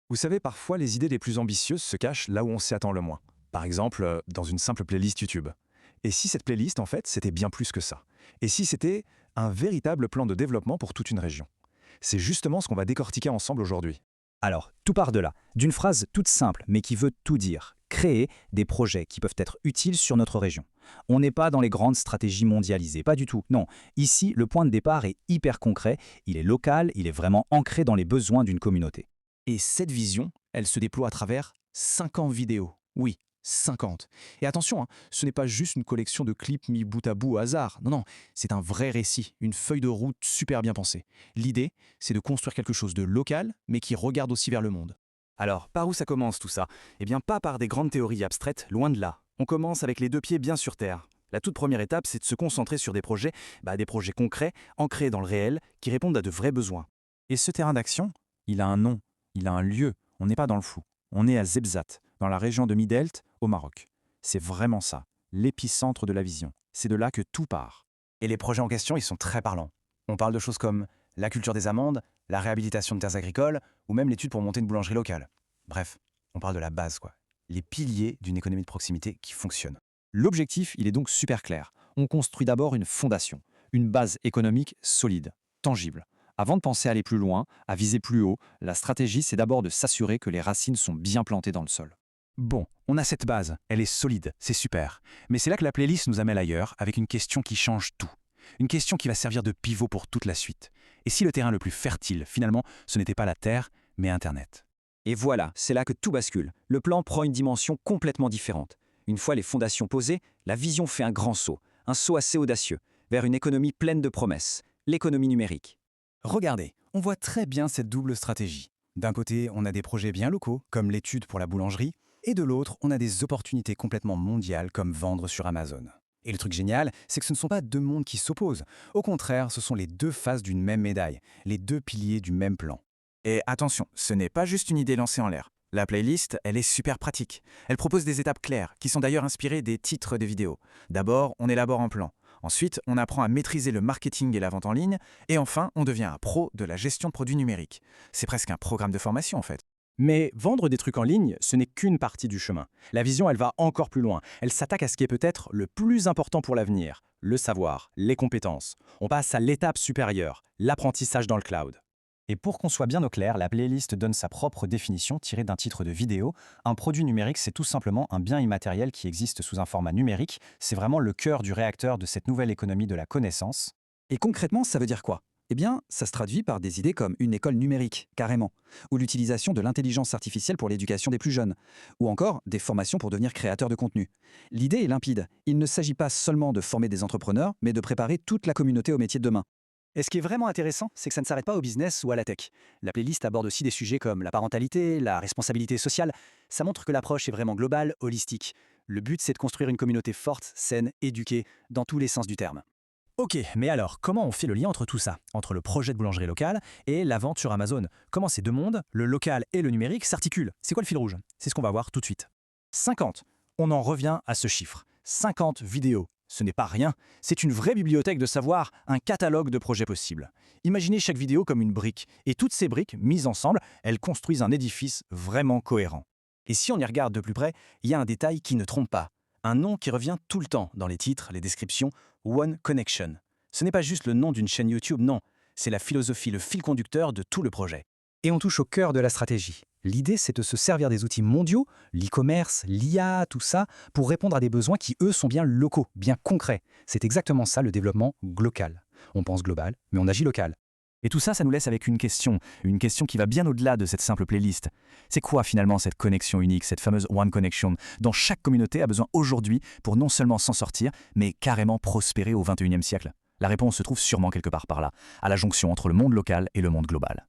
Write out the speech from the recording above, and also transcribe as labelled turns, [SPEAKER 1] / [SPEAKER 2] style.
[SPEAKER 1] Vous savez, parfois, les idées les plus ambitieuses se cachent là où on s'y attend le moins. Par exemple, dans une simple playlist YouTube. Et si cette playlist, en fait, c'était bien plus que ça? Et si c'était un véritable plan de développement pour toute une région? C'est justement ce qu'on va décortiquer ensemble aujourd'hui.
[SPEAKER 2] Alors, tout part de là, d'une phrase toute simple mais qui veut tout dire. Créer des projets qui peuvent être utiles sur notre région. On n'est pas dans les grandes stratégies mondialisées, pas du tout. Non, ici, le point de départ est hyper concret, il est local, il est vraiment ancré dans les besoins d'une communauté.
[SPEAKER 3] Et cette vision, elle se déploie à travers 50 vidéos. Oui, 50. Et attention, hein, ce n'est pas juste une collection de clips mis bout à bout au hasard. Non, non, c'est un vrai récit, une feuille de route super bien pensée. L'idée, c'est de construire quelque chose de local, mais qui regarde aussi vers le monde.
[SPEAKER 2] Alors, par où ça commence tout ça? Eh bien, pas par des grandes théories abstraites, loin de là. On commence avec les deux pieds bien sur terre. La toute première étape, c'est de se concentrer sur des projets concrets, ancrés dans le réel, qui répondent à de vrais besoins.
[SPEAKER 4] Et ce terrain d'action, il a un nom, il a un lieu, on n'est pas dans le flou. On est à Zebzat, dans la région de Midelt, au Maroc. C'est vraiment ça, l'épicentre de la vision. C'est de là que tout part.
[SPEAKER 5] Et les projets en question, ils sont très parlants. On parle de choses comme la culture des amandes, la réhabilitation de terres agricoles, ou même l'étude pour monter une boulangerie locale. Bref, on parle de la base, quoi. Les piliers d'une économie de proximité qui fonctionne.
[SPEAKER 2] L'objectif, il est donc super clair. On construit d'abord une fondation, une base économique solide, tangible. Avant de penser à aller plus loin, à viser plus haut, la stratégie, c'est d'abord de s'assurer que les racines sont bien plantées dans le sol.
[SPEAKER 4] Bon, on a cette base, elle est solide, c'est super. Mais c'est là que la playlist nous amène ailleurs, avec une question qui change tout. Une question qui va servir de pivot pour toute la suite. Et si le terrain le plus fertile, finalement, ce n'était pas la Terre, mais Internet?
[SPEAKER 2] Et voilà, c'est là que tout bascule. Le plan prend une dimension complètement différente. Une fois les fondations posées, la vision fait un saut assez audacieux, vers une économie pleine de promesses, l'économie numérique.
[SPEAKER 5] Regardez, on voit très bien cette double stratégie. D'un côté, on a des projets bien locaux, comme l'étude pour la boulangerie, et de l'autre, on a des opportunités complètement mondiales, comme vendre sur Amazon. Et le truc génial, c'est que ce ne sont pas deux mondes qui s'opposent. Au contraire, ce sont les deux faces d'une même médaille, les deux piliers du même plan.
[SPEAKER 4] Et attention, ce n'est pas juste une idée lancée en l'air. La playlist, elle est super pratique. Elle propose des étapes claires, qui sont d'ailleurs inspirées des titres des vidéos. D'abord, on élabore un plan. Ensuite, on apprend à maîtriser le marketing et la vente en ligne. Et enfin, on devient un pro de la gestion de produits numériques. C'est presque un programme de formation en fait.
[SPEAKER 2] Mais vendre des trucs en ligne, ce n'est qu'une partie du chemin. La vision, elle va encore plus loin. Elle s'attaque à ce qui est peut-être le plus important pour l'avenir, le savoir, les compétences. On passe à l'étape supérieure, l'apprentissage dans le cloud. Et pour qu'on soit bien au clair, la playlist donne sa propre définition tirée d'un titre de vidéo. Un produit numérique, c'est tout simplement un bien immatériel qui existe sous un format numérique. C'est vraiment le cœur du réacteur de cette nouvelle économie de la connaissance.
[SPEAKER 6] Et concrètement, ça veut dire quoi? Eh bien, ça se traduit par des idées comme une école numérique, carrément, ou l'utilisation de l'intelligence artificielle pour l'éducation des plus jeunes, ou encore des formations pour devenir créateur de contenu. L'idée est limpide. Il ne s'agit pas seulement de former des entrepreneurs, mais de préparer toute la communauté au métier de demain.
[SPEAKER 2] Et ce qui est vraiment intéressant, c'est que ça ne s'arrête pas au business ou à la tech. La playlist aborde aussi des sujets comme la parentalité, la responsabilité sociale. Ça montre que l'approche est vraiment globale, holistique. Le but, c'est de construire une communauté forte, saine, éduquée, dans tous les sens du terme. Ok, mais alors, comment on fait le lien entre tout ça? Entre le projet de boulangerie locale et la vente sur Amazon? Comment ces deux mondes, le local et le numérique, s'articulent? C'est quoi le fil rouge? C'est ce qu'on va voir tout de suite. 50. On en revient à ce chiffre. 50 vidéos. Ce n'est pas rien, c'est une vraie bibliothèque de savoir, un catalogue de projets possibles. Imaginez chaque vidéo comme une brique, et toutes ces briques, mises ensemble, elles construisent un édifice vraiment cohérent. Et si on y regarde de plus près, il y a un détail qui ne trompe pas. Un nom qui revient tout le temps dans les titres, les descriptions, One Connection. Ce n'est pas juste le nom d'une chaîne YouTube, non, c'est la philosophie, le fil conducteur de tout le projet. Et on touche au cœur de la stratégie. L'idée, c'est de se servir des outils mondiaux, l'e-commerce, l'IA, tout ça, pour répondre à des besoins qui, eux, sont bien locaux, bien concrets. C'est exactement ça, le développement local. On pense global, mais on agit local. Et tout ça, ça nous laisse avec une question qui va bien au-delà de cette simple playlist. C'est quoi finalement cette connexion unique, cette fameuse One Connection, dont chaque communauté a besoin aujourd'hui pour non seulement s'en sortir, mais carrément prospérer au XXIe siècle? La réponse se trouve sûrement quelque part par là, à la jonction entre le monde local et le monde global.